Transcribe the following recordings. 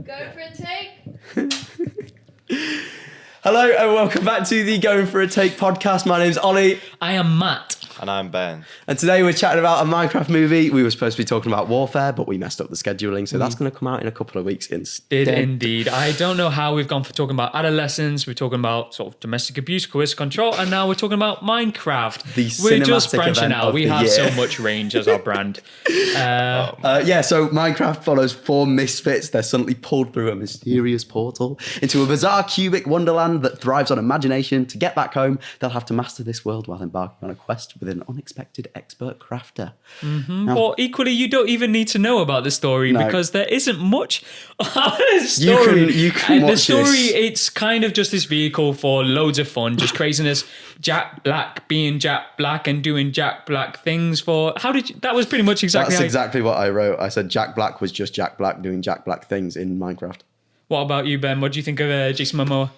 Go for a take. Hello and welcome back to the Going for a Take podcast. My name's Ollie. I am Matt. And I'm Ben. And today we're chatting about a Minecraft movie. We were supposed to be talking about Warfare, but we messed up the scheduling, so that's going to come out in a couple of weeks instead. Did indeed. I don't know how we've gone for talking about adolescence, we're talking about sort of domestic abuse, coercive control, and now we're talking about Minecraft. The We're just cinematic branching event out. of We the have year. so much range as our brand. So Minecraft follows four misfits. They're suddenly pulled through a mysterious portal into a bizarre cubic wonderland that thrives on imagination. To get back home, they'll have to master this world while embarking on a quest with an unexpected expert crafter. Now, Or equally, you don't even need to know about the story No. because there isn't much story. You can And the watch story, this. it's kind of just this vehicle for loads of fun, just craziness. Jack Black being Jack Black and doing Jack Black things for... That was pretty much exactly That's how... exactly what I wrote. I said Jack Black was just Jack Black doing Jack Black things in Minecraft. What about you, Ben? What do you think of Jason Momoa?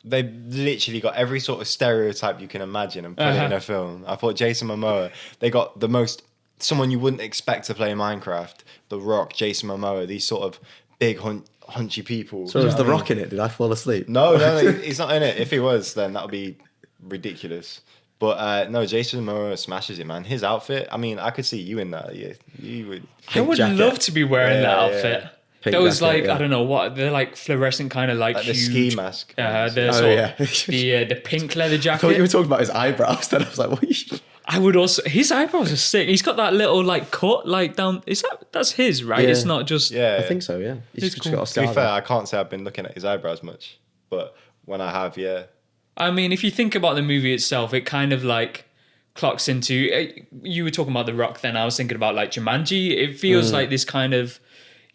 They literally got every sort of stereotype you can imagine and put it in a film. I thought Jason Momoa, they got the most, someone you wouldn't expect to play Minecraft. The Rock, Jason Momoa, these sort of big hunchy people. So was The Rock in it? Did I fall asleep? No, he's not in it. If he was, then that would be ridiculous. But no, Jason Momoa smashes it, man. His outfit, I mean, I could see you in that. Yeah, you would. I would jacket. love to be wearing that outfit. yeah. Pink Those jacket, I don't know what, they're like fluorescent kind of like Like the huge, ski mask. the pink leather I thought you were jacket. talking about his eyebrows. Then I was like, what are you... I would also, his eyebrows are sick. He's got that little like cut like down, that's his, right? Yeah. It's not just, Yeah, I think so, yeah. He's It's just cool. got a To scar be fair, there. I can't say I've been looking at his eyebrows much, but when I have, yeah. I mean, if you think about the movie itself, it kind of like clocks into, you were talking about The Rock then, I was thinking about like Jumanji. It feels like this kind of,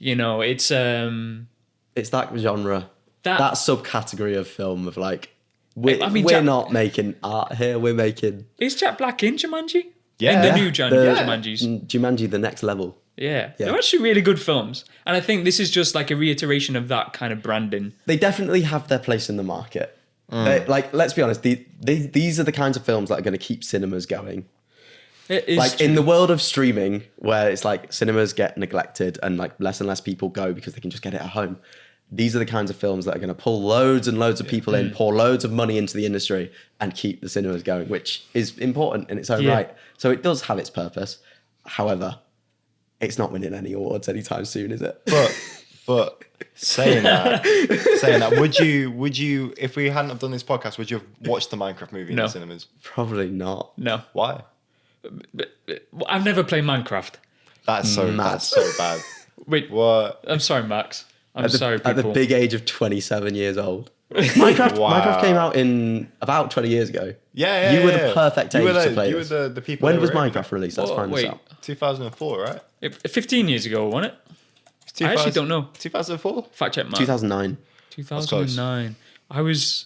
it's It's that genre, that subcategory of film of like, we're Jack- not making art here, we're making... is Jack Black in Jumanji? Yeah. In the Yeah. new The- Jumanjis. Jumanji, the next level. Yeah. Yeah. They're actually really good films. And I think this is just like a reiteration of that kind of branding. They definitely have their place in the market. Like, let's be honest, these are the kinds of films that are going to keep cinemas going. It is Like in the world of streaming, where it's like cinemas get neglected and like less and less people go because they can just get it at home. These are the kinds of films that are going to pull loads and loads of people in, pour loads of money into the industry and keep the cinemas going, which is important in its own Yeah. right. So it does have its purpose. However, it's not winning any awards anytime soon, is it? But saying that, would you, if we hadn't have done this podcast, would you have watched the Minecraft movie in No. the cinemas? Probably not. No. Why? I've never played Minecraft. That's so bad. Wait, What? I'm sorry, Max. I'm sorry, people. At the big age of 27 years old. Minecraft came out in about 20 years ago. Yeah, You were the perfect You age were to play you this. were the people. When that was were in Minecraft released? Let's Oh, find this wait. out. 2004, right? 15 years ago, wasn't it? I actually don't know. 2004? Fact check, Matt. 2009. 2009. I was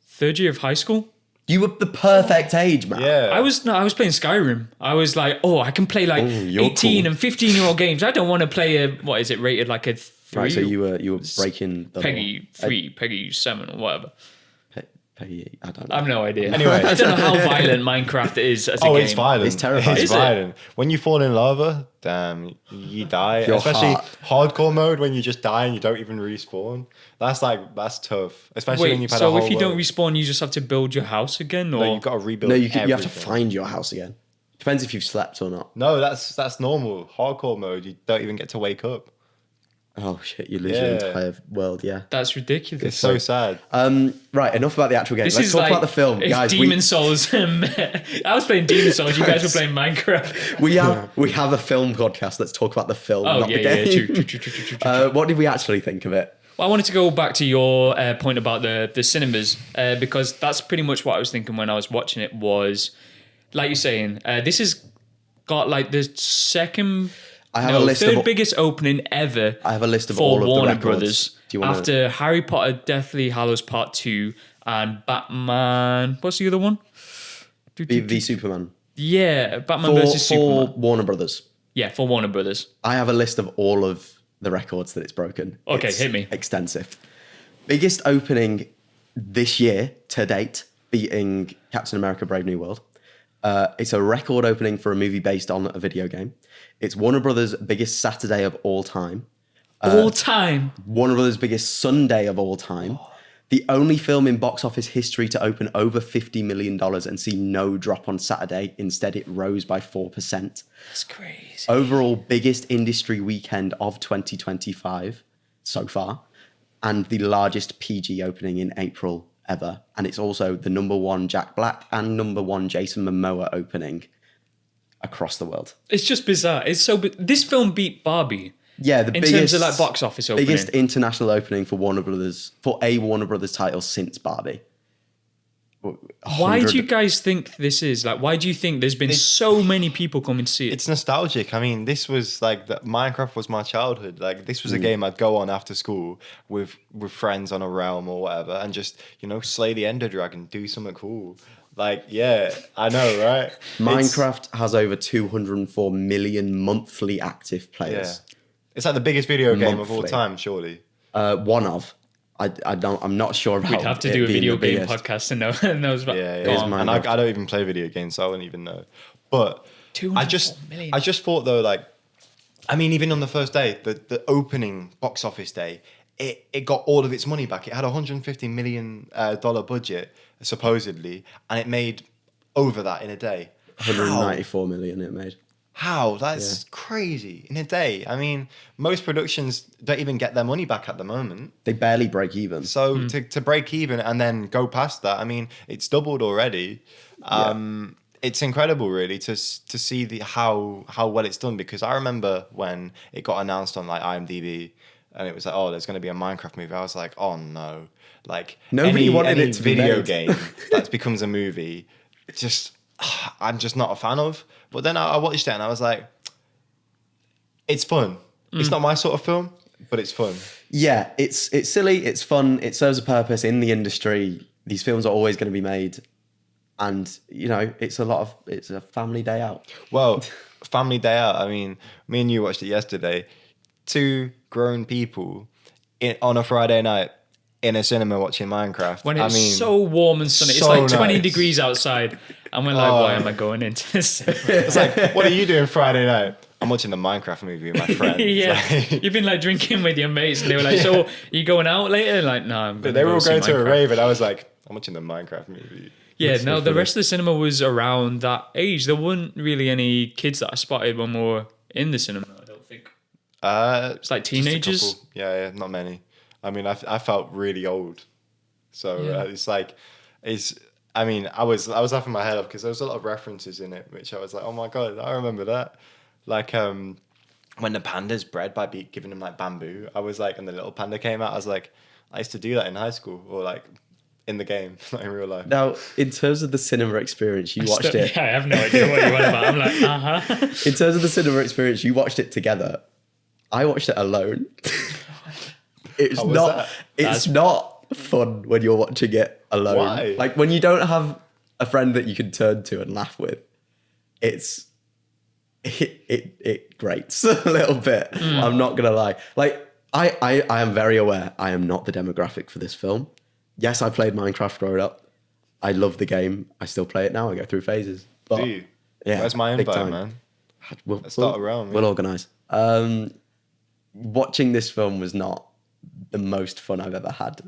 third year of high school. You were the perfect age, man. Yeah. I was playing Skyrim. I was like, I can play like you're 18 cool. and 15-year-old games. I don't want to play what is it rated like a 3? Right, so you were breaking the Peggy law. 3, Peggy 7 or whatever. Peggy, I don't know. I have no idea. Anyway. I don't know how violent Minecraft is as a game. It's violent. It's terrifying. It's Is it? violent. When you fall in lava, damn, you die. Your Especially heart. hardcore mode when you just die and you don't even respawn. That's tough. Especially when Wait, you've had a so whole if you don't world. respawn, you just have to build your house again? Or No, you've got to rebuild. No, you have to everything. find your house again. Depends if you've slept or not. No, that's normal. Hardcore mode, you don't even get to wake up. Oh shit, you lose your Yeah. entire world, yeah. That's ridiculous. It's so sad. Right, enough about the actual game. This Let's is talk like about the film. if Guys, Demon Souls. I was playing Demon Souls. You guys were playing Minecraft. we have a film podcast. Let's talk about the film, Oh not yeah, the yeah. game. True. What did we actually think of it? Well, I wanted to go back to your point about the cinemas because that's pretty much what I was thinking when I was watching it. Was like you're saying, this has got like the third biggest opening ever. I have a list of for all of the Warner records. Brothers Do you wanna- after Harry Potter, Deathly Hallows Part 2 and Batman. What's the other one? V Superman. Yeah, Batman versus Superman. For Warner Brothers. Yeah, for Warner Brothers. I have a list of all of the records that it's broken. Okay, It's hit me. Extensive. Biggest opening this year to date, beating Captain America: Brave New World. It's a record opening for a movie based on a video game. It's Warner Brothers' biggest Saturday of all time. All time. Warner Brothers' biggest Sunday of all time. The only film in box office history to open over $50 million and see no drop on Saturday. Instead, it rose by 4%. That's crazy. Overall, biggest industry weekend of 2025 so far, and the largest PG opening in April ever. And it's also the number one Jack Black and number one Jason Momoa opening across the world. It's just bizarre. It's so. This film beat Barbie. Yeah, the in biggest, terms of like box office opening. biggest international opening for Warner Brothers, for a Warner Brothers title since Barbie. Why do you guys think this is? Like, why do you think there's been so many people coming to see it? It's nostalgic. I mean, this was like Minecraft was my childhood. Like, this was a game I'd go on after school with friends on a realm or whatever, and just slay the Ender Dragon, do something cool. Like, yeah, I know, right? Minecraft has over 204 million monthly active players. Yeah. It's like the biggest video game of all Monthly. time, surely. One of. I'm not sure about We'd have to it do a being video the game biggest. podcast to know knows about. Yeah, Go yeah. on. mine. And I don't even play video games, so I wouldn't even know. But 204 million. I just thought though, like, I mean, even on the first day, the opening box office day, it got all of its money back. It had $150 million dollar budget supposedly, and it made over that in a day. 194 million it made. How? That's crazy in a day. I mean, most productions don't even get their money back at the moment. They barely break even. So to break even and then go past that, I mean, it's doubled already. It's incredible, really, to see how well it's done. Because I remember when it got announced on like IMDb, and it was like, oh, there's going to be a Minecraft movie. I was like, oh no, like Nobody wanted it to be video made. game that becomes a movie. I'm just not a fan of. But then I watched it and I was like, it's fun. It's not my sort of film, but it's fun. Yeah, it's silly, it's fun, it serves a purpose in the industry. These films are always going to be made, and it's a family day out. Well, family day out. I mean, me and you watched it yesterday. 2 grown people on a Friday night in a cinema watching Minecraft. When it's I mean, so warm and sunny, it's so like 20 nice. degrees outside, and we're like, why am I going into this? It's like, what are you doing Friday night? I'm watching the Minecraft movie with my friends. Yeah, Like, you've been like drinking with your mates, and they were like, "So, you going out later?" Like, no, I'm going. they were all see going to a Minecraft." rave, and I was like, I'm watching the Minecraft movie. Yeah, That's so no, the funny. rest of the cinema was around that age. There weren't really any kids that I spotted when we were in the cinema. I don't think. It's like teenagers? Yeah, not many. I mean, I felt really old. So Yeah. it's like, I mean, I was laughing my head off because there was a lot of references in it, which I was like, oh my God, I remember that. Like, when the panda's bred by giving them like bamboo, I was like, and the little panda came out, I was like, I used to do that in high school or like in the game, not in real life. Now, in terms of the cinema experience, you watched it. Yeah, I have no idea what you want about. I'm like, In terms of the cinema experience, you watched it together. I watched it alone. It's How was not. that? It's not fun when you're watching it alone. Why? Like when you don't have a friend that you can turn to and laugh with. It grates a little bit. I'm not gonna lie. Like I am very aware I am not the demographic for this film. Yes, I played Minecraft growing up. I love the game. I still play it now. I go through phases. But, Do you? Yeah, Where's my big invite, time. man? We'll, Let's start around, We'll yeah. organise. Watching this film was not the most fun I've ever had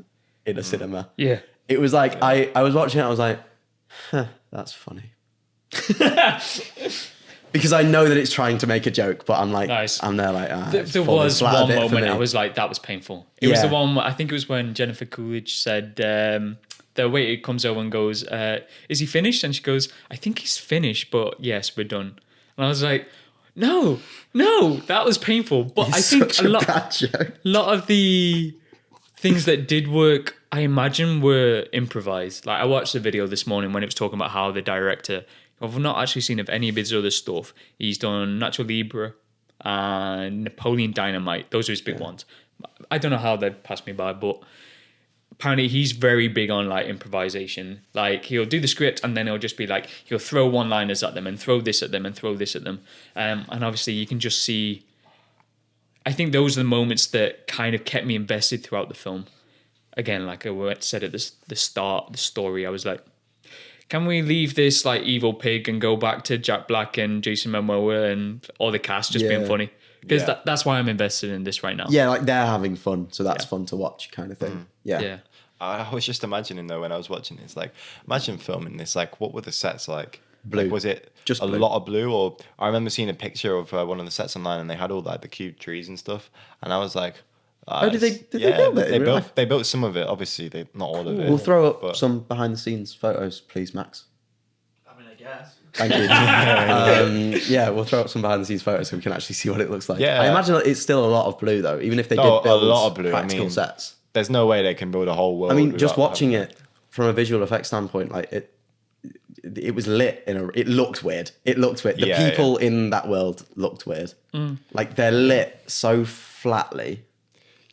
in a cinema. yeah. It was like I was watching it. I was like, huh, that's funny. Because I know that it's trying to make a joke, but I'm like, Nice. I'm there like, it's There falling was flat a one bit for moment me. I was like, that was painful. It was the Yeah. one, I think it was when Jennifer Coolidge said, the waiter comes over and goes, is he finished? And she goes, I think he's finished, but yes, we're done. And I was like, no, that was painful. But It's I think such a bad joke. lot of the things that did work, I imagine, were improvised. Like I watched the video this morning when it was talking about how the director, I've not actually seen of any of his other stuff. He's done Nacho Libre and Napoleon Dynamite. Those are his big ones. I don't know how they passed me by, but apparently he's very big on like improvisation. Like he'll do the script and then he'll just be like, he'll throw one-liners at them and throw this at them and throw this at them. And obviously you can just see, I think those are the moments that kind of kept me invested throughout the film. Again, like I said at the start, the story, I was like, can we leave this like evil pig and go back to Jack Black and Jason Momoa and all the cast just being Yeah. funny? because Yeah. that's why I'm invested in this right now. Yeah, like they're having fun, so that's fun to watch, kind of thing. Yeah. Yeah. I was just imagining though when I was watching this, like, imagine filming this. Like, what were the sets like? Blue. Like, was it Just a blue. lot of blue? Or I remember seeing a picture of one of the sets online, and they had all like the cute trees and stuff, and I was like, Did they build it in real life? They built some of it. Obviously, they not all of it. We'll throw up but- some behind the scenes photos, please, Max. I mean, I guess. Thank you. Yeah, we'll throw up some behind the scenes photos so we can actually see what it looks like. Yeah. I imagine it's still a lot of blue though, even if they Oh, did build a lot of blue. practical sets. There's no way they can build a whole world. I mean, just without watching having- it from a visual effects standpoint, like it was lit it looked weird. It looked weird. The Yeah, people in that world looked weird. Like they're lit so flatly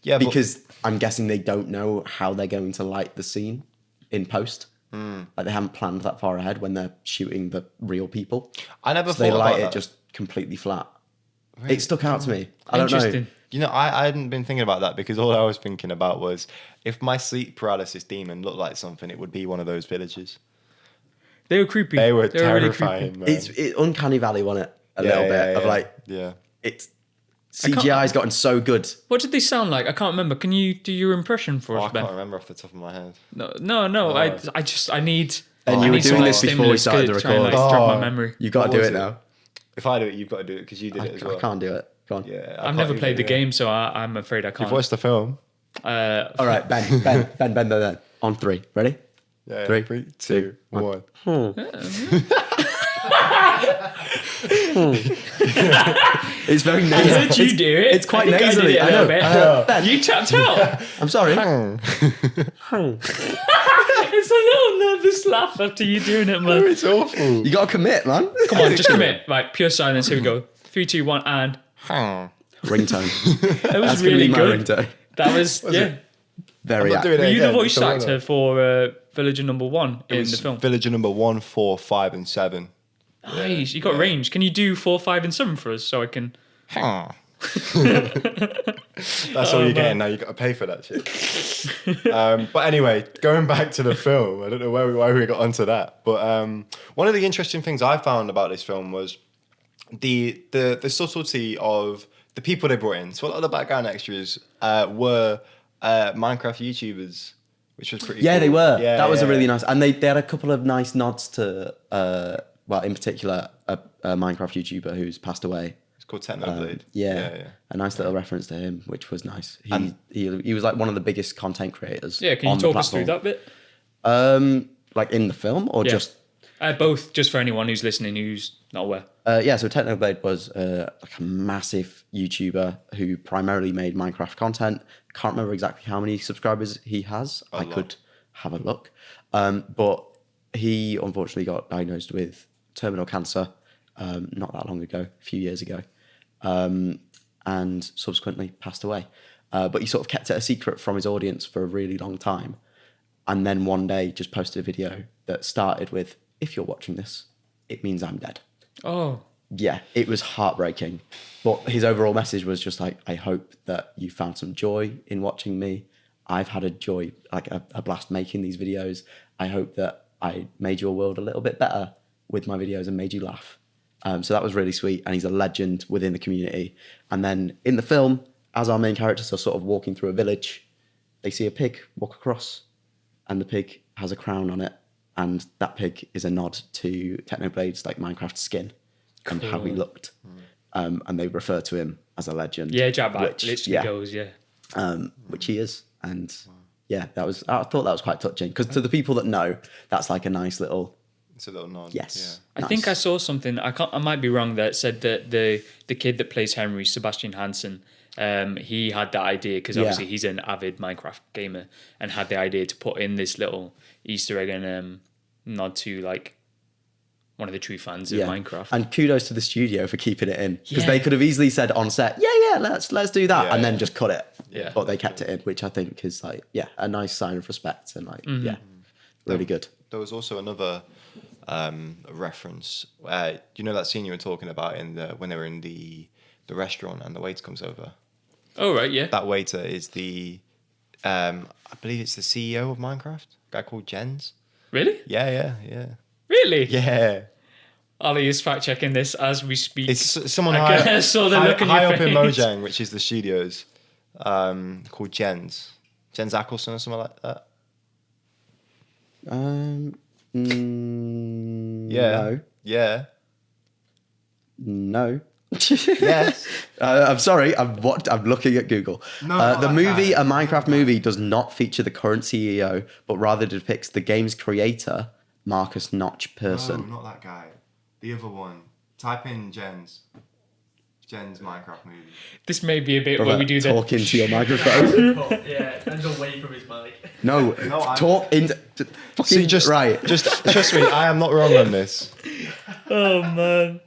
Yeah, but- because I'm guessing they don't know how they're going to light the scene in post. Like they haven't planned that far ahead when they're shooting the real people. I never So they thought light about it that. just completely flat. It stuck out to me. I don't know. Interesting. You know, I hadn't been thinking about that because all I was thinking about was if my sleep paralysis demon looked like something, it would be one of those villages. They were creepy. They were really terrifying, creepy. man. It's uncanny valley, wasn't it? A little bit of like yeah. it's can't- CGI's gotten so good. What did they sound like? I can't remember. Can you do your impression for Oh, I us, Ben? can't remember off the top of my head. No. I need. And I you were need doing some this before we stimulus started to the try and, like, record. jog my Oh. memory. You got What to do was it it? now. If I do it, you've got to do it because you did it as well. I can't do it. Go on. Yeah, I've never played the game, so I'm afraid I You've can't. watched the film. All right, Ben. On three. Ready? Yeah. Three, 3, two, 2, 1. It's very I nasally. heard you do it. It's quite I think I did nasally. it a I know. little bit. Ben, You tapped out. I'm sorry. It's a little nervous laugh after you doing it, man. It's awful. You got to commit, man. Come on, just commit. Right, pure silence. Here we go. 3, 2, 1, and Ringtone. that was That's gonna really be my good. ringtone. That was yeah. Very I'm not doing active. Were it you the again, voice so why actor not? for Villager Number 1 in the film? Villager number 1, 4, 5, and 7. Nice. You got range. Can you do 4, 5, and 7 for us so I can? That's all you're getting now. You got to pay for that shit. But anyway, going back to the film, I don't know why we got onto that. But one of the interesting things I found about this film was the subtlety of the people they brought in. So a lot of the background extras were Minecraft YouTubers, which was pretty. Yeah, cool. they were. Yeah, That was a yeah. really nice, and they had a couple of nice nods to, well, in particular, a Minecraft YouTuber who's passed away. It's called Technoblade. Yeah, a nice little reference to him, which was nice. And- He was like one of the biggest content creators. Yeah. Can you on the talk us through platform. that bit? Like in the film, or Yeah. just Both, just for anyone who's listening who's not aware. yeah. So Technoblade was like a massive YouTuber who primarily made Minecraft content. Can't remember exactly how many subscribers he has. I lot. could have a look, but he unfortunately got diagnosed with terminal cancer not that long ago, a few years ago, and subsequently passed away. But he sort of kept it a secret from his audience for a really long time, and then one day just posted a video that started with, "If you're watching this, it means I'm dead." Oh, Yeah, it was heartbreaking. But his overall message was just like, I hope that you found some joy in watching me. I've had a joy, like a blast making these videos. I hope that I made your world a little bit better with my videos and made you laugh. So that was really sweet. And he's a legend within the community. And then in the film, as our main characters are sort of walking through a village, they see a pig walk across, and the pig has a crown on it. And that pig is a nod to Technoblade's like Minecraft skin and how he Cool. looked. And they refer to him as a legend. yeah, Jabba which, literally yeah, goes, yeah. which he is. And yeah, I thought that was quite touching because to the people that know, that's like a nice little, It's a little nod. yes. I think I saw something. I might be wrong. That said that the kid that plays Henry, Sebastian Hansen, he had that idea because Yeah. obviously he's an avid Minecraft gamer and had the idea to put in this little Easter egg and nod to like one of the true fans of Minecraft. And kudos to the studio for keeping it in because Yeah. they could have easily said on set, yeah, let's do that, Yeah, and then yeah. just cut it. Yeah. But they kept it in, which I think is like, yeah, a nice sign of respect and like, yeah, really good. There was also another reference. You know that scene you were talking about when they were in the restaurant and the waiter comes over. Oh right, yeah. That waiter is I believe it's the CEO of Minecraft, a guy called Jens. Really? Yeah. Really? Yeah. Ollie is fact checking this as we speak. It's someone I saw the look on high your up in face. Mojang, which is the studios, called Jens Ackleson or something like that. Yeah. No. Yeah. No. Yes. I'm sorry. I'm looking at Google. No, not the that movie, guy. a Minecraft movie, does not feature the current CEO, but rather depicts the game's creator, Marcus Notch person. No, not that guy. The other one. Type in Jens Minecraft movie. This may be a bit Brother, where we do the. talk into your microphone. Yeah, and away from his mic. No, I'm- talk into fucking See, just right. Just trust me, I am not wrong on this. Oh man.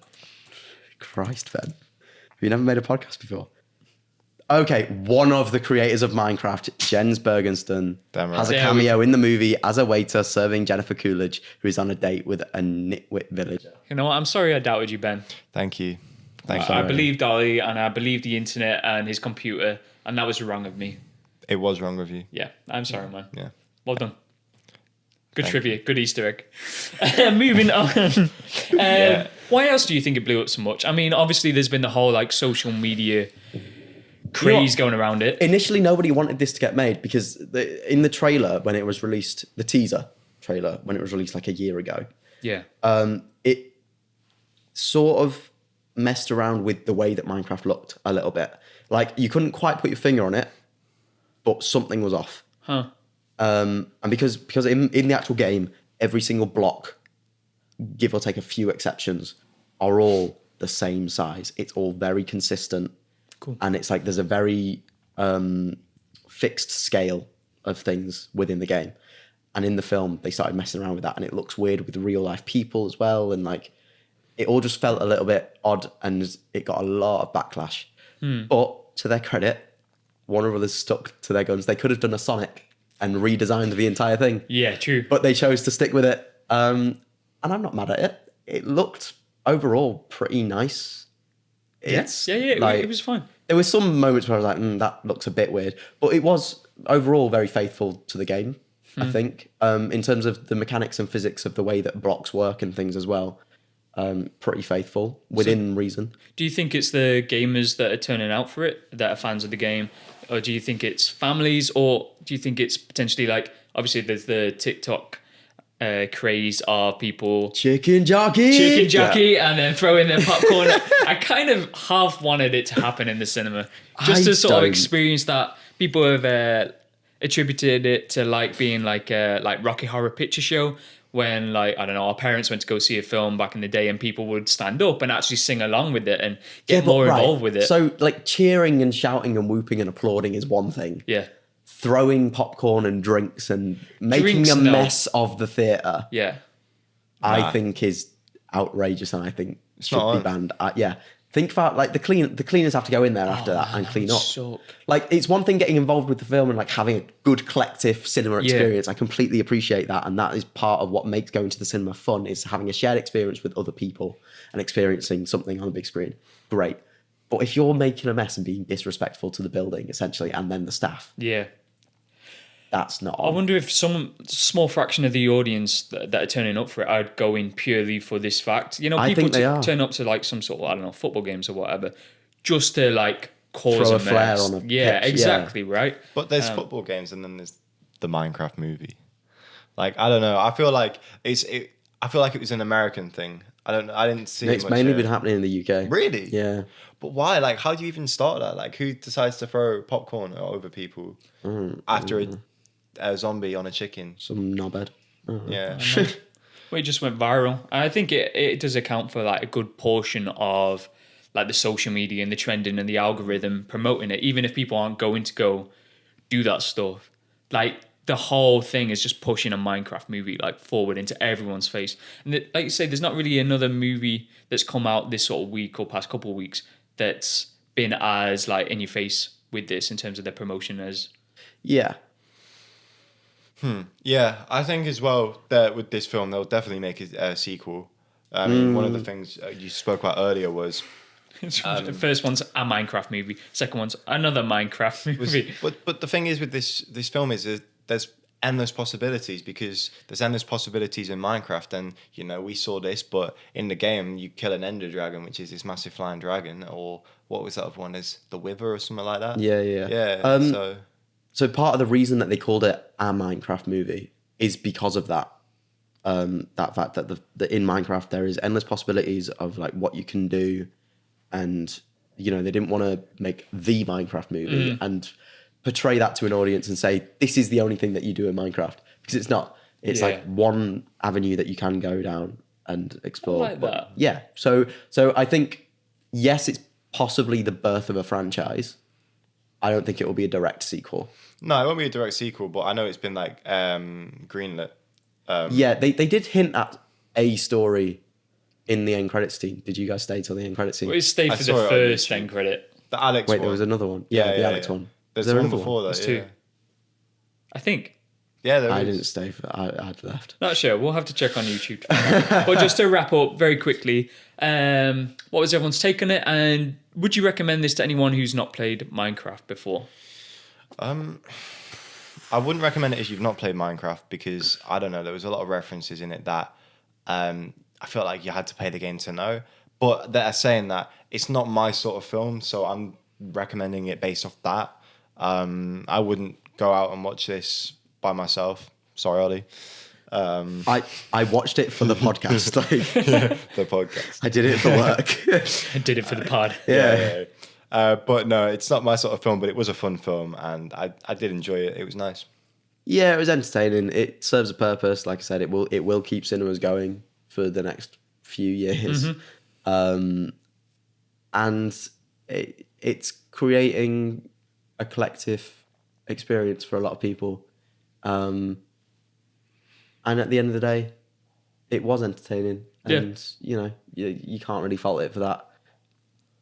Christ, Ben. Have you never made a podcast before? Okay, one of the creators of Minecraft, Jens Bergensten, Damn right. has a Yeah, cameo in the movie as a waiter serving Jennifer Coolidge, who is on a date with a nitwit villager. You know what? I'm sorry I doubted you, Ben. Thank you. Thank you. I believed Ollie and I believed the internet and his computer, and that was wrong of me. It was wrong with you. Yeah, I'm sorry, man. Yeah. Well done. Good Thank trivia, good Easter egg. Moving on. Why else do you think it blew up so much? I mean, obviously, there's been the whole like social media craze going around it. Initially, nobody wanted this to get made because in the trailer, when it was released, the teaser trailer, when it was released like a year ago, Yeah. it sort of messed around with the way that Minecraft looked a little bit. Like, you couldn't quite put your finger on it, but something was off. Huh. And because in the actual game, every single block, give or take a few exceptions, are all the same size. It's all very consistent. Cool. And it's like there's a very fixed scale of things within the game. And in the film, they started messing around with that, and it looks weird with real life people as well. And like, it all just felt a little bit odd, and it got a lot of backlash. But to their credit, Warner Brothers stuck to their guns. They could have done a Sonic and redesigned the entire thing, Yeah, true. but they chose to stick with it. And I'm not mad at it. It looked overall pretty nice. It's Yeah, like, it was fine. there were some moments where I was like, that looks a bit weird. But it was overall very faithful to the game, I think. In terms of the mechanics and physics of the way that blocks work and things as well. Pretty faithful, within reason. Do you think it's the gamers that are turning out for it, that are fans of the game? Or do you think it's families? Or do you think it's potentially like, obviously there's the TikTok craze of people Chicken jockey! chicken jockey and then throw in their popcorn. I kind of half wanted it to happen in the cinema. Just I to sort of don't. experience that. People have attributed it to like being like Rocky Horror Picture Show, when like, I don't know, our parents went to go see a film back in the day and people would stand up and actually sing along with it and get but more right, involved with it. So, like, cheering and shouting and whooping and applauding is one thing. Yeah. Throwing popcorn and drinks and making Drinks, a no. mess of the theatre, Yeah. I think is outrageous, and I think should not be on. banned. Yeah. Think about, like, the cleaners have to go in there after that and clean up. suck. Like, it's one thing getting involved with the film and like having a good collective cinema experience. I completely appreciate that, and that is part of what makes going to the cinema fun, is having a shared experience with other people and experiencing something on the big screen. Great. But if you're making a mess and being disrespectful to the building, essentially, and then the staff, Yeah. that's not I on. wonder if some small fraction of the audience that are turning up for it are going purely for this fact. You know, I people think they are. turn up to like some sort of, I don't know, football games or whatever, just to like cause Throw a a flare mess. on a Yeah, pitch, exactly, right? But there's football games, and then there's the Minecraft movie. Like, I don't know. I feel like I feel like it was an American thing. I didn't see. It's much mainly here. been happening in the UK. Really? Yeah. But why? Like, how do you even start that? Like, who decides to throw popcorn over people after a zombie on a chicken? Some knobhead. Yeah. Well, it just went viral. And I think it does account for like a good portion of like the social media and the trending and the algorithm promoting it, even if people aren't going to go do that stuff. Like, the whole thing is just pushing a Minecraft movie like forward into everyone's face. And like you say, there's not really another movie that's come out this sort of week or past couple of weeks that's been as like in your face with this in terms of their promotion as. Yeah. Yeah, I think as well that with this film they'll definitely make a sequel. I mean, one of the things you spoke about earlier was The first one's a Minecraft movie. Second one's another Minecraft movie. but the thing is with this film is that there's endless possibilities, because there's endless possibilities in Minecraft. And, you know, we saw this, but in the game, you kill an ender dragon, which is this massive flying dragon, or what was that other one? Is the Wither or something like that? Yeah. So part of the reason that they called it a Minecraft movie is because of that. That fact that in Minecraft there is endless possibilities of like what you can do, and you know they didn't want to make the Minecraft movie and portray that to an audience and say this is the only thing that you do in Minecraft, because it's not. It's like one avenue that you can go down and explore. I like that. Yeah. So I think yes, it's possibly the birth of a franchise. I don't think it will be a direct sequel. No, it won't be a direct sequel, but I know it's been like greenlit. Yeah, they did hint at a story in the end credits scene. Did you guys stay till the end credits scene? Well, it stayed I for saw the it on first YouTube. end credit. The Alex Wait, one. there was another one. Yeah, the Alex one. There's there one another before that. There's Yeah. two. I think. Yeah, there I is. didn't stay. I'd left. Not sure. We'll have to check on YouTube. But just to wrap up very quickly, what was everyone's take on it? And would you recommend this to anyone who's not played Minecraft before? I wouldn't recommend it if you've not played Minecraft, because I don't know, there was a lot of references in it that I felt like you had to play the game to know. But they're saying that it's not my sort of film, so I'm recommending it based off that. I wouldn't go out and watch this by myself. Sorry, Ollie. I watched it for the podcast. The podcast. I did it for work. I did it for the pod. Yeah. But no, it's not my sort of film, but it was a fun film, and I did enjoy it. It was nice. Yeah, it was entertaining. It serves a purpose. Like I said, it will keep cinemas going for the next few years. And it's creating a collective experience for a lot of people. And at the end of the day, it was entertaining. And you know, you can't really fault it for that.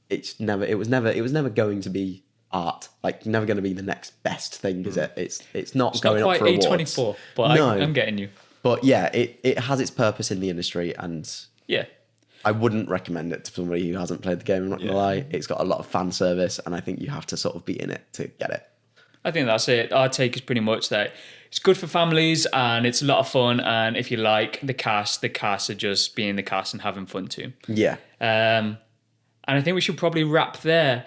It was never going to be art. Like never going to be the next best thing, is it? It's not It's going not up quite for awards. A24, but No. I'm getting you. But yeah, it has its purpose in the industry, and Yeah. I wouldn't recommend it to somebody who hasn't played the game. I'm not gonna lie. It's got a lot of fan service, and I think you have to sort of be in it to get it. I think that's it. Our take is pretty much that it's good for families and it's a lot of fun. And if you like the cast are just being the cast and having fun too. Yeah. And I think we should probably wrap there.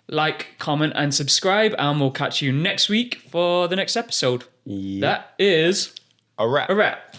Like, comment, and subscribe, and we'll catch you next week for the next episode. Yeah. That is A wrap. a wrap.